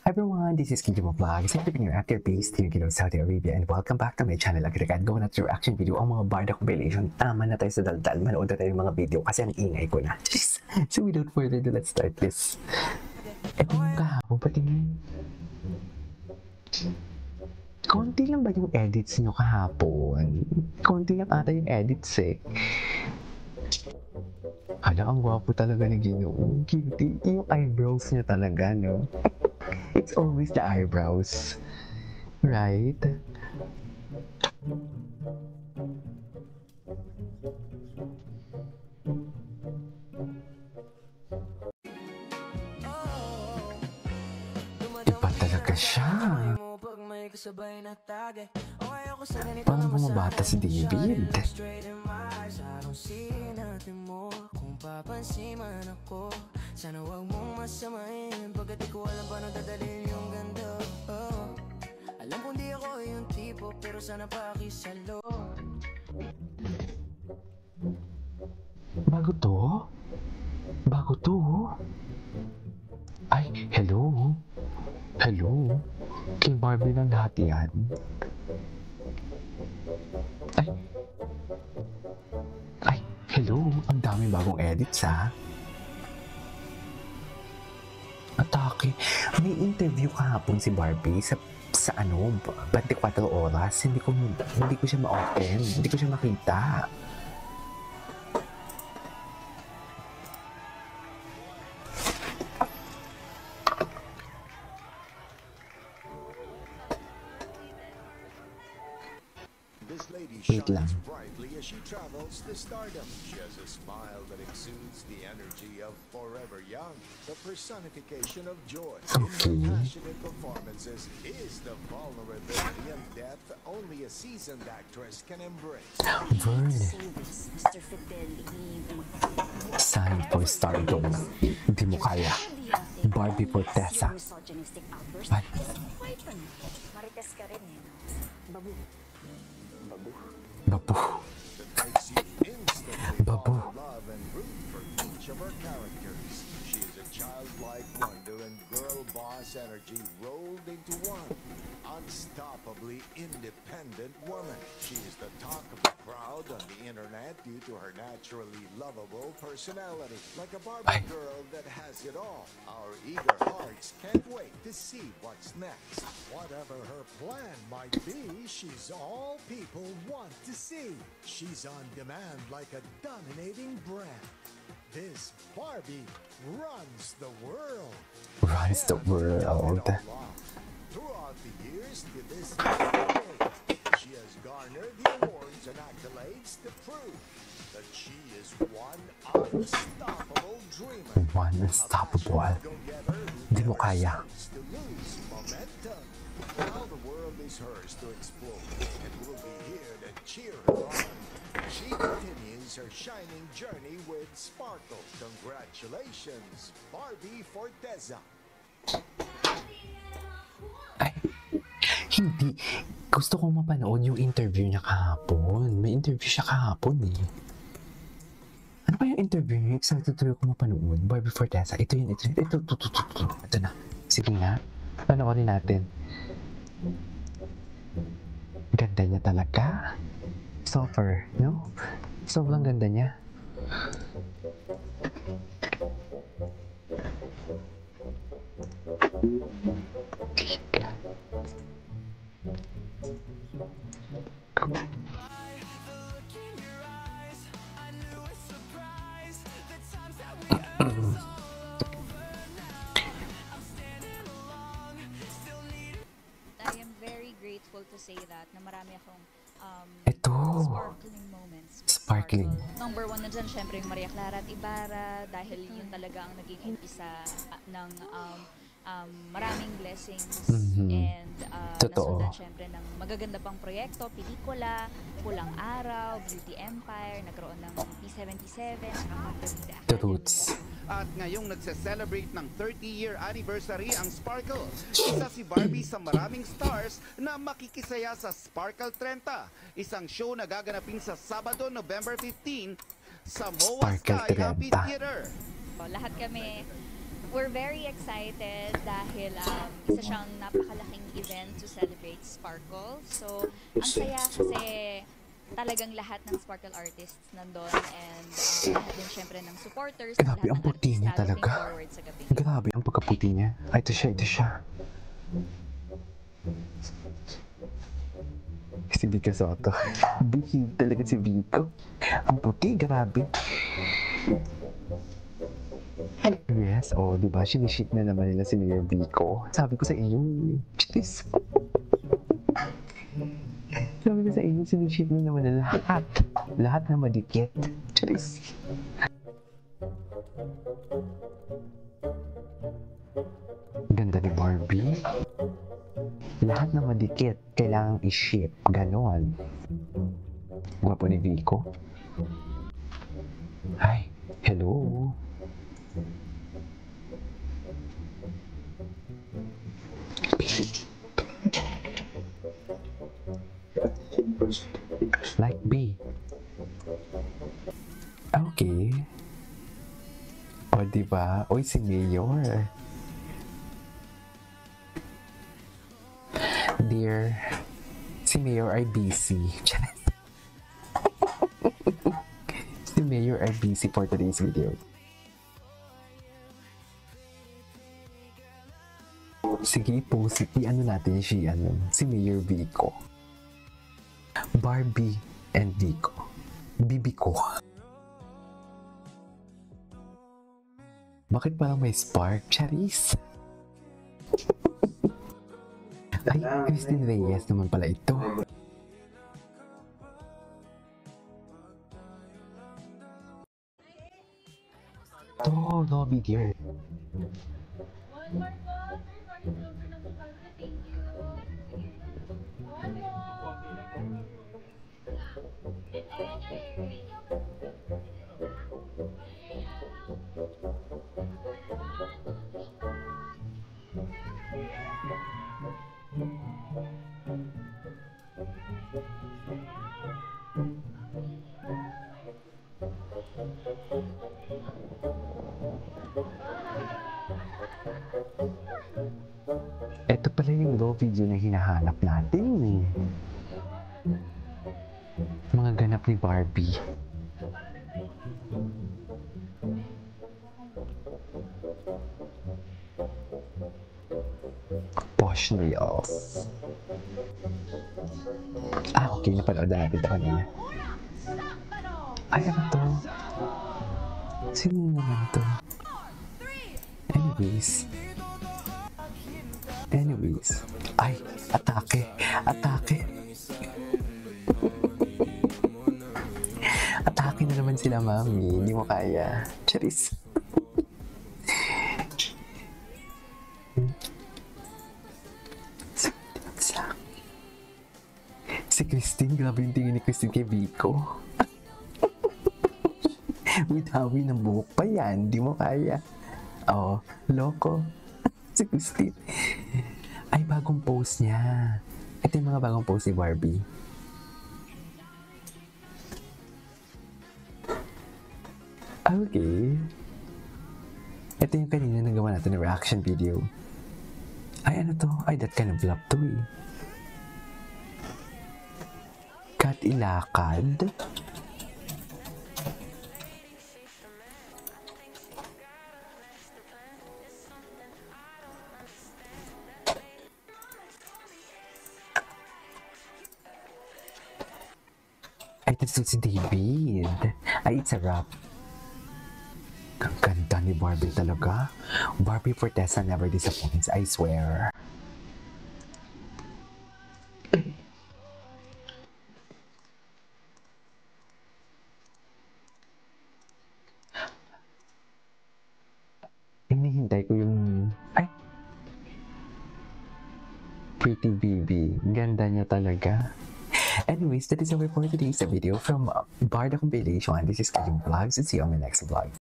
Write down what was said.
Hi everyone, this is Kinjimo Vlog, isang Filipino actor based here in Saudi Arabia, and welcome back to my channel. Agad-agad gawa natin reaction video ang mga Barda compilation. Tama na tayo sa daldal, manood na tayo ng mga video kasi ang ingay ko na. So without further ado, let's start this. Eto yung kahapon, patingin. Konti lang ba yung edits nyo kahapon? Konti lang ata yung edits eh. Hala, ang gwapo talaga ni Ginoo. Cutie. Yung eyebrows niya talaga, no? It's always the eyebrows. Right? Iba talaga siya. Parang bumabata si David. Papansin man ako, sana wag mong masamain pagkat di ko alam paano dadalhin yung ganda. Alam kong di ako yung tipo, pero sana pakisalo. Bago to? Bago to? Ay, hello? Hello? Kay Barbie lang lahat yan? Ay, hello? Ang daming bagong edits, ha? Atake. May interview kahapon si Barbie sa 24 oras. Hindi ko siya ma-open. Hindi ko siya makita. Wait lang. Brightly as she travels to stardom. She has a smile that exudes the energy of forever young, the personification of joy. Okay. In her passionate performances is the vulnerability and depth only a seasoned actress can embrace. Vern. Sign for stardom. Hindi mo kaya. Barbie for Tessa. What? Marites ka rin eh. Babu. Babu. That makes you instantly Babu. fall in love and root for each of her characters. She is a childlike wonder and girl boss energy rolled into one. Unstoppably independent woman. She is the talk of the crowd on the internet due to her naturally lovable personality. Like a Barbie girl that has it all. Our eager hearts can't wait to see what's next. Whatever her plan might be, she's all people want to see. She's on demand like a dominating brand. This Barbie runs the world. Runs the world. Throughout the years to this day, she has garnered the awards and accolades to prove that she is one unstoppable dreamer. One unstoppable. Hindi mo kaya. To lose momentum. Now the world is hers to explore, and we'll be here to cheer her on. She continues her shining journey with sparkle. Congratulations, Barbie Forteza. Ay, hindi. Gusto kong mapanood yung interview niya kahapon. May interview siya kahapon eh. Ano ba yung interview niya? Excited tuloy ko mapanood. Barbie Forteza. Ito yun. Ito na. Sige nga. Panoorin natin. Ganda niya talaga. Softer, no? Sobrang ganda niya. I am very grateful to say that na marami akong Ito. sparkling moments. with Sparkling. Sparkle. Number one na dyan, syempre yung Maria Clara at Ibarra dahil yun talaga ang naging umpisa ng maraming blessings and Totoo. nasundan syempre ng magaganda pang proyekto, pelikula, Pulang Araw, Beauty Empire, nagkaroon ng P77, Magdalena The Roots. At ngayong nagse-celebrate ng 30-year anniversary ang Sparkle. Isa si Barbie sa maraming stars na makikisaya sa Sparkle 30. Isang show na gaganapin sa Sabado, November 15 sa MOA Sparkle Sky 30. Amphitheater. Lahat kami we're very excited dahil isa siyang napakalaking event to celebrate Sparkle. So, ang saya kasi talagang lahat ng Sparkle artists nandun and lahat din syempre ng supporters, Grabe, lahat ang ng puti niya artista looking talaga. forward sa gabi. Grabe ang pagkaputi niya. Ay, ito siya, ito siya. Si Vico Soto. Bihib talaga si Vico. Ang puti, grabe. Yes, diba? Siniship na naman nila si Mayor Vico. Sabi ko sa inyo, cheers. Sabi ko sa inyo, siniship na naman nila lahat. Lahat na madikit. Cheers. Ganda ni Barbie. Lahat na madikit, kailangang i-ship. Ganon. Gwapo ni Vico. Hi, hello. Like B. Okay. O, diba? Uy, si Mayor. Dear, si Mayor ay busy. Si Mayor ay busy for today's video. Sige, post i-ano natin si Mayor Vico. Barbie and Vico. Bibi ko. Bakit parang may spark? Charis? Ay, Christine Reyes naman pala ito. Ito, no video. Ito pala yung raw video na hinahanap natin eh. Mga ganap ni Barbie. Posh Real. Okay, napanood na natin ito kanina. Ay, ano to? Sino naman to? Anyways. Ay, atake. Atake na naman sila, mami. Hindi mo kaya. Charis. Si Christine, grabe yung tingin ni Christine kay Vico. With hawi ng buhok pa yan, di mo kaya. Loko. Si Christine. Ay, bagong post niya. Ito yung mga bagong post ni Barbie. Okay. Ito yung kanina nagawa natin ng reaction video. Ay, ano to? Ay, that kind of vlog to eh. Kat ilakad. Ay, ito si David. Ay, it's a rap. Ang ganda ni Barbie talaga. Barbie Fortesa never disappoints, I swear. Hinihintay ko yung... Ay! Pretty baby. Ganda niya talaga. Anyways, that is all for today's video from Barda Compilation. This is Kajim Vlogs. And see you on my next vlog.